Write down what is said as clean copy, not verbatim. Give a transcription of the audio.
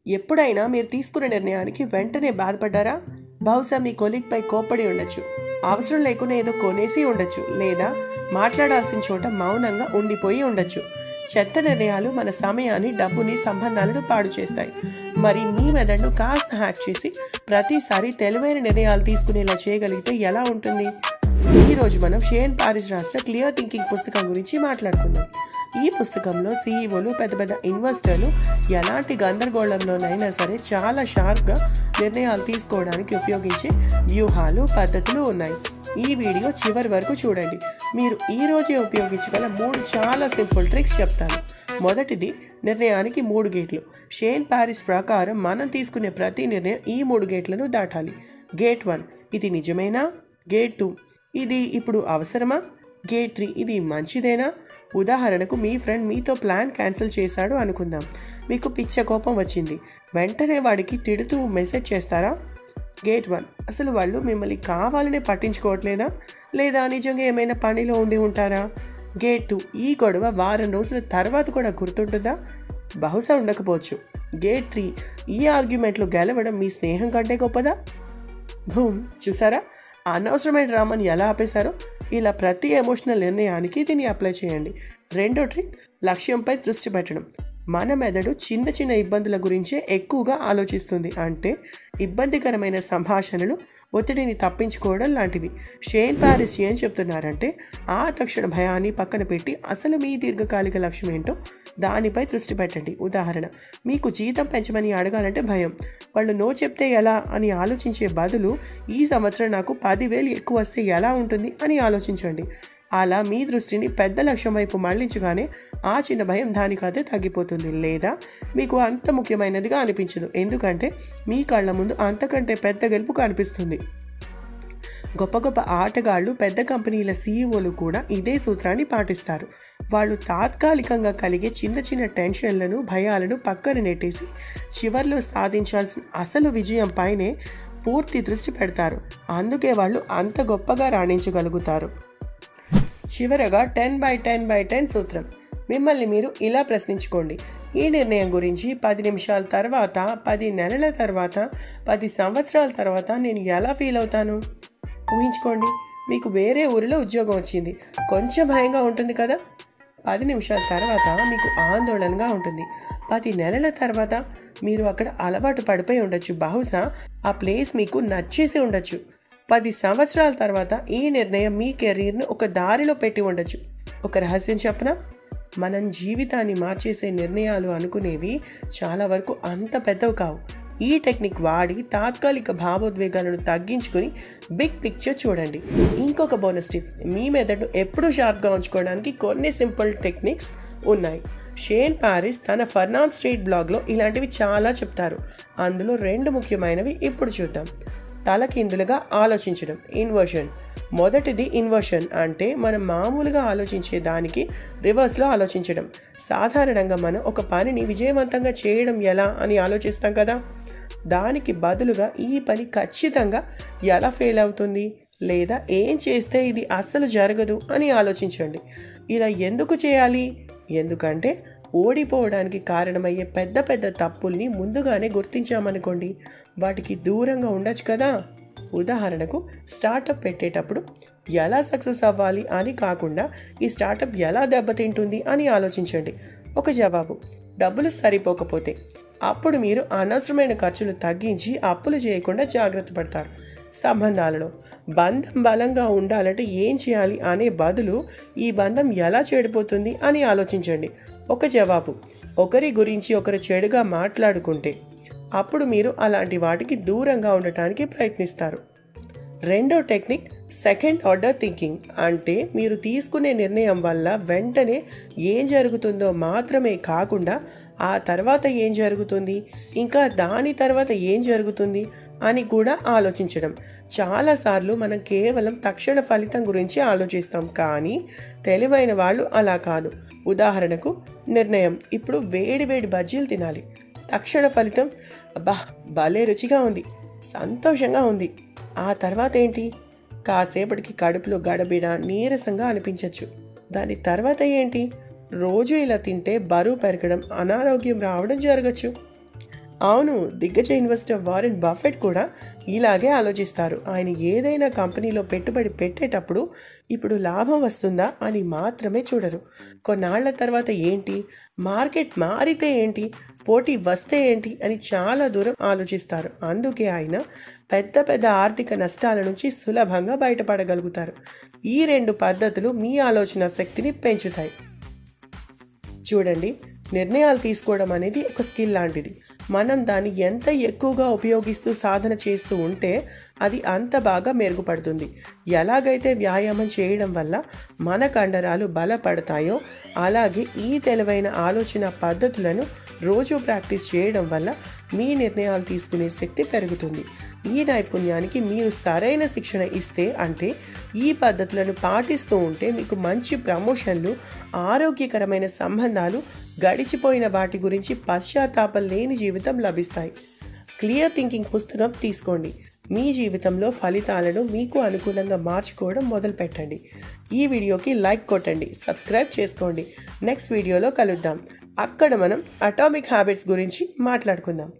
ఎప్పుడైనా మీరు తీసుకున్న నిర్ణయానికి వెంటనే బాధపడ్డారా? బహుశా మీ కొలీగ్పై కోప్పడి ఉండొచ్చు, అవసరం లేకుండా ఏదో కొనేసి ఉండొచ్చు, లేదా మాట్లాడాల్సిన చోట మౌనంగా ఉండిపోయి ఉండొచ్చు. చెత్త నిర్ణయాలు మన సమయాన్ని, డబ్బుని, సంబంధాలను పాడు చేస్తాయి. మరి మీ మెదడును కాస్త హ్యాక్ చేసి ప్రతిసారి తెలివైన నిర్ణయాలు తీసుకునేలా చేయగలిగితే ఎలా ఉంటుంది? ఈరోజు మనం షేన్ పారిస్ రాసిన క్లియర్ థింకింగ్ పుస్తకం గురించి మాట్లాడుకుందాం. ఈ పుస్తకంలో సీఈఓలు, పెద్ద పెద్ద ఇన్వెస్టర్లు ఎలాంటి గందరగోళంలోనైనా సరే చాలా షార్ప్గా నిర్ణయాలు తీసుకోవడానికి ఉపయోగించే వ్యూహాలు, పద్ధతులు ఉన్నాయి. ఈ వీడియో చివరి వరకు చూడండి. మీరు ఈరోజే ఉపయోగించగల 3 చాలా సింపుల్ ట్రిక్స్ చెప్తాను. మొదటిది, నిర్ణయానికి 3 గేట్లు. షేన్ పారిస్ ప్రకారం మనం తీసుకునే ప్రతి నిర్ణయం ఈ 3 గేట్లను దాటాలి. గేట్ 1, ఇది నిజమేనా? గేట్ 2, ఇది ఇప్పుడు అవసరమా? గేట్ 3, ఇది మంచిదేనా? ఉదాహరణకు, మీ ఫ్రెండ్ మీతో ప్లాన్ క్యాన్సిల్ చేశాడు అనుకుందాం. మీకు పిచ్చ కోపం వచ్చింది. వెంటనే వాడికి తిడుతూ మెసేజ్ చేస్తారా? గేట్ 1, అసలు వాళ్ళు మిమ్మల్ని కావాలనే పట్టించుకోవట్లేదా, లేదా నిజంగా ఏమైనా పనిలో ఉండి ఉంటారా? గేట్ 2, ఈ గొడవ వారం రోజుల తర్వాత కూడా గుర్తుంటుందా? బహుశా ఉండకపోవచ్చు. గేట్ 3, ఈ ఆర్గ్యుమెంట్లు గెలవడం మీ స్నేహం కంటే గొప్పదా? భూమ్, చూసారా అనవసరమైన డ్రామాని ఎలా ఆపేశారో? ఇలా ప్రతి ఎమోషనల్ నిర్ణయానికి దీన్ని అప్లై చేయండి. రెండో ట్రిక్, లక్ష్యంపై దృష్టి పెట్టడం. మన మెదడు చిన్న చిన్న ఇబ్బందుల గురించే ఎక్కువగా ఆలోచిస్తుంది. అంటే ఇబ్బందికరమైన సంభాషణలు ఒత్తిడిని తప్పించుకోవడం లాంటివి. షేన్ పారిస్ ఏం చెప్తున్నారంటే, ఆ తక్షణ భయాన్ని పక్కన పెట్టి అసలు మీ దీర్ఘకాలిక లక్ష్యం ఏంటో దానిపై దృష్టి పెట్టండి. ఉదాహరణ, మీకు జీతం పెంచమని అడగాలంటే భయం. వాళ్ళు నో చెప్తే ఎలా అని ఆలోచించే బదులు, ఈ సంవత్సరం నాకు 10,000 ఎక్కువ వస్తే ఎలా ఉంటుంది అని ఆలోచించండి. అలా మీ దృష్టిని పెద్ద లక్ష్యం వైపు మళ్లించగానే ఆ చిన్న భయం దానికదే తగ్గిపోతుంది, లేదా మీకు అంత ముఖ్యమైనదిగా అనిపించదు. ఎందుకంటే మీ కళ్ళ ముందు అంతకంటే పెద్ద గెలుపు కనిపిస్తుంది. గొప్ప గొప్ప ఆటగాళ్ళు, పెద్ద కంపెనీల సీఈఓలు కూడా ఇదే సూత్రాన్ని పాటిస్తారు. వాళ్ళు తాత్కాలికంగా కలిగే చిన్న చిన్న టెన్షన్లను, భయాలను పక్కన నెట్టేసి చివర్లో సాధించాల్సిన అసలు విజయం పైనే పూర్తి దృష్టి పెడతారు. అందుకే వాళ్ళు అంత గొప్పగా రాణించగలుగుతారు. చివరగా 10/10/10 సూత్రం. మిమ్మల్ని మీరు ఇలా ప్రశ్నించుకోండి, ఈ నిర్ణయం గురించి 10 నిమిషాల తర్వాత, 10 నెలల తర్వాత, 10 సంవత్సరాల తర్వాత నేను ఎలా ఫీల్ అవుతాను? ఊహించుకోండి, మీకు వేరే ఊరిలో ఉద్యోగం వచ్చింది. కొంచెం భయంగా ఉంటుంది కదా? 10 నిమిషాల తర్వాత మీకు ఆందోళనగా ఉంటుంది. 10 నెలల తర్వాత మీరు అక్కడ అలవాటు పడిపోయి ఉండొచ్చు. బహుశా ఆ ప్లేస్ మీకు నచ్చేసి ఉండొచ్చు. 10 సంవత్సరాల తర్వాత ఈ నిర్ణయం మీ కెరీర్ను ఒక దారిలో పెట్టి ఉండొచ్చు. ఒక రహస్యం చెప్పనా? మనం జీవితాన్ని మార్చేసే నిర్ణయాలు అనుకునేవి చాలా వరకు అంత పెద్దవి కావు. ఈ టెక్నిక్ వాడి తాత్కాలిక భావోద్వేగాలను తగ్గించుకుని బిగ్ పిక్చర్ చూడండి. ఇంకొక బోనస్ టిప్, మీ మెదడును ఎప్పుడూ షార్ప్గా ఉంచుకోవడానికి కొన్ని సింపుల్ టెక్నిక్స్ ఉన్నాయి. షేన్ పారిస్ తన ఫర్నామ్ స్ట్రీట్ బ్లాగ్లో ఇలాంటివి చాలా చెప్తారు. అందులో 2 ముఖ్యమైనవి ఇప్పుడు చూద్దాం. తలకిందులుగా ఆలోచించడం, ఇన్వర్షన్. మొదటిది ఇన్వర్షన్ అంటే మనం మామూలుగా ఆలోచించే దానికి రివర్స్లో ఆలోచించడం. సాధారణంగా మనం ఒక పనిని విజయవంతంగా చేయడం ఎలా అని ఆలోచిస్తాం కదా, దానికి బదులుగా ఈ పని ఖచ్చితంగా ఎలా ఫెయిల్ అవుతుంది, లేదా ఏం చేస్తే ఇది అస్సలు జరగదు అని ఆలోచించండి. ఇలా ఎందుకు చేయాలి? ఎందుకంటే ఓడిపోవడానికి కారణమయ్యే పెద్ద పెద్ద తప్పుల్ని ముందుగానే గుర్తించామనుకోండి, వాటికి దూరంగా ఉండొచ్చు కదా. ఉదాహరణకు, స్టార్టప్ పెట్టేటప్పుడు ఎలా సక్సెస్ అవ్వాలి అని కాకుండా, ఈ స్టార్టప్ ఎలా దెబ్బతింటుంది అని ఆలోచించండి. ఒక జవాబు, డబ్బులు సరిపోకపోతే. అప్పుడు మీరు అనవసరమైన ఖర్చులు తగ్గించి అప్పులు చేయకుండా జాగ్రత్త పడతారు. సంబంధాలలో బంధం బలంగా ఉండాలంటే ఏం చేయాలి అనే బదులు, ఈ బంధం ఎలా చెడిపోతుంది అని ఆలోచించండి. ఒక జవాబు, ఒకరి గురించి ఒకరు చెడుగా మాట్లాడుకుంటే. అప్పుడు మీరు అలాంటి వాటికి దూరంగా ఉండటానికి ప్రయత్నిస్తారు. రెండో టెక్నిక్, సెకండ్ ఆర్డర్ థింకింగ్. అంటే మీరు తీసుకునే నిర్ణయం వల్ల వెంటనే ఏం జరుగుతుందో మాత్రమే కాకుండా, ఆ తర్వాత ఏం జరుగుతుంది, ఇంకా దాని తర్వాత ఏం జరుగుతుంది అని కూడా ఆలోచించడం. చాలాసార్లు మనం కేవలం తక్షణ ఫలితం గురించి ఆలోచిస్తాం, కానీ తెలివైన వాళ్ళు అలా కాదు. ఉదాహరణకు, నిర్ణయం, ఇప్పుడు వేడి వేడి బజ్జీలు తినాలి. తక్షణ ఫలితం, అబ్బా భలే రుచిగా ఉంది, సంతోషంగా ఉంది. ఆ తర్వాత ఏంటి? కాసేపటికి కడుపులో గడబిడ, నీరసంగా అనిపించవచ్చు. దాని తర్వాత ఏంటి? రోజు ఇలా తింటే బరువు పెరగడం, అనారోగ్యం రావడం జరగచ్చు. అవును, దిగ్గజ ఇన్వెస్టర్ వారెన్ బఫెట్ కూడా ఇలాగే ఆలోచిస్తారు. ఆయన ఏదైనా కంపెనీలో పెట్టుబడి పెట్టేటప్పుడు ఇప్పుడు లాభం వస్తుందా అని మాత్రమే చూడరు. కొన్నాళ్ల తర్వాత ఏంటి, మార్కెట్ మారితే ఏంటి, పోటీ వస్తే ఏంటి అని చాలా దూరం ఆలోచిస్తారు. అందుకే ఆయన పెద్ద పెద్ద ఆర్థిక నష్టాల నుంచి సులభంగా బయటపడగలుగుతారు. ఈ రెండు పద్ధతులు మీ ఆలోచన శక్తిని పెంచుతాయి. చూడండి, నిర్ణయాలు తీసుకోవడం అనేది ఒక స్కిల్ లాంటిది. మనం దాన్ని ఎంత ఎక్కువగా ఉపయోగిస్తూ సాధన చేస్తూ ఉంటే అది అంత బాగా మెరుగుపడుతుంది. ఎలాగైతే వ్యాయామం చేయడం వల్ల మన కండరాలు బలపడతాయో అలాగే ఈ తెలివైన ఆలోచన పద్ధతులను రోజు ప్రాక్టీస్ చేయడం వల్ల మీ నిర్ణయాలు తీసుకునే శక్తి పెరుగుతుంది. ఈ నైపుణ్యానికి మీరు సరైన శిక్షణ ఇస్తే, అంటే ఈ పద్ధతులను పాటిస్తూ ఉంటే మీకు మంచి ప్రమోషన్లు, ఆరోగ్యకరమైన సంబంధాలు, గడిచిపోయిన వాటి గురించి పశ్చాత్తాపం లేని జీవితం లభిస్తాయి. క్లియర్ థింకింగ్ పుస్తకం తీసుకోండి. మీ జీవితంలో ఫలితాలను మీకు అనుకూలంగా మార్చుకోవడం మొదలుపెట్టండి. ఈ వీడియోకి లైక్ కొట్టండి, సబ్స్క్రైబ్ చేసుకోండి. నెక్స్ట్ వీడియోలో కలుద్దాం. అక్కడ మనం అటామిక్ హ్యాబిట్స్ గురించి మాట్లాడుకుందాం.